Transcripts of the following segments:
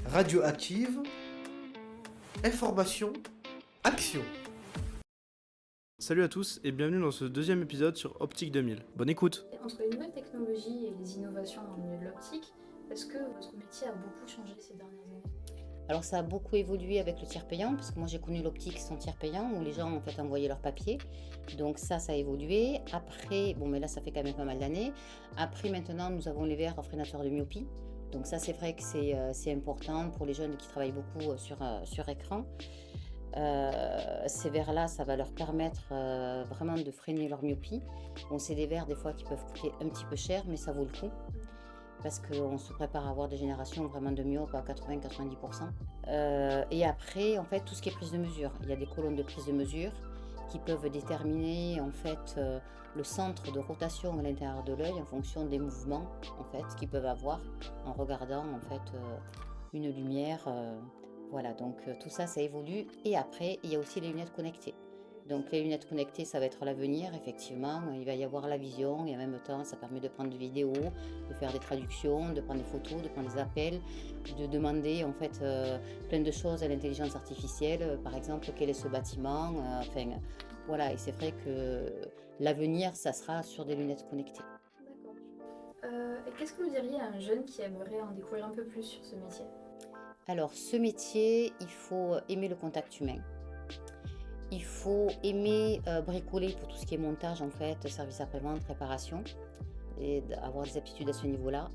Radioactive, information, action. Salut à tous et bienvenue dans ce deuxième épisode sur Optique 2000. Bonne écoute. Entre les nouvelles technologies et les innovations dans le milieu de l'optique, est-ce que votre métier a beaucoup changé ces dernières années ? Alors ça a beaucoup évolué avec le tiers payant, parce que moi j'ai connu l'optique sans tiers payant, où les gens en fait envoyaient leurs papiers. Donc ça a évolué. Après, bon mais là ça fait quand même pas mal d'années. Après maintenant nous avons les verres freinateurs de myopie. Donc ça c'est vrai que c'est important pour les jeunes qui travaillent beaucoup sur écran. Ces verres-là, ça va leur permettre vraiment de freiner leur myopie. Bon, c'est des verres des fois qui peuvent coûter un petit peu cher, mais ça vaut le coup. Parce qu'on se prépare à avoir des générations vraiment de myopes à 80-90%. Et après, en fait, tout ce qui est prise de mesure. Il y a des colonnes de prise de mesure qui peuvent déterminer en fait le centre de rotation à l'intérieur de l'œil en fonction des mouvements en fait qu'ils peuvent avoir en regardant en fait une lumière. Voilà, donc tout ça, ça évolue. Et après, il y a aussi les lunettes connectées. Donc les lunettes connectées, ça va être l'avenir, effectivement. Il va y avoir la vision et en même temps, ça permet de prendre des vidéos, de faire des traductions, de prendre des photos, de prendre des appels, de demander en fait plein de choses à l'intelligence artificielle. Par exemple, quel est ce bâtiment enfin, voilà, et c'est vrai que l'avenir, ça sera sur des lunettes connectées. D'accord. Et qu'est-ce que vous diriez à un jeune qui aimerait en découvrir un peu plus sur ce métier ? Alors, ce métier, il faut aimer le contact humain. Il faut aimer bricoler pour tout ce qui est montage, en fait, service après-vente, réparation, et avoir des aptitudes à ce niveau-là.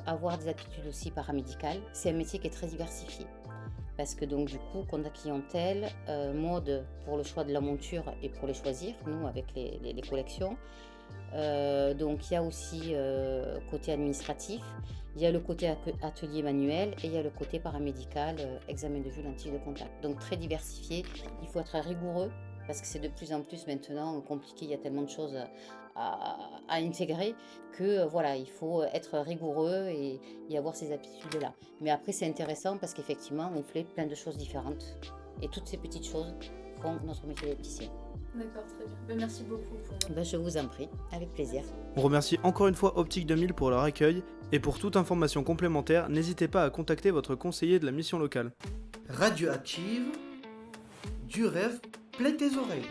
Avoir des aptitudes aussi paramédicales. C'est un métier qui est très diversifié. Parce que donc, du coup, contact clientèle, mode pour le choix de la monture et pour les choisir, nous, avec les collections. Donc il y a aussi côté administratif, il y a le côté atelier manuel et il y a le côté paramédical, examen de vue, lentille de contact. Donc très diversifié, il faut être rigoureux parce que c'est de plus en plus maintenant compliqué, il y a tellement de choses à intégrer que voilà, il faut être rigoureux et avoir ces aptitudes-là. Mais après c'est intéressant parce qu'effectivement on fait plein de choses différentes et toutes ces petites choses font notre métier d'opticien. D'accord, très bien. Merci beaucoup pour votre... Je vous en prie, avec plaisir. On remercie encore une fois Optique 2000 pour leur accueil et pour toute information complémentaire, n'hésitez pas à contacter votre conseiller de la mission locale. Radioactive, du rêve plein tes oreilles.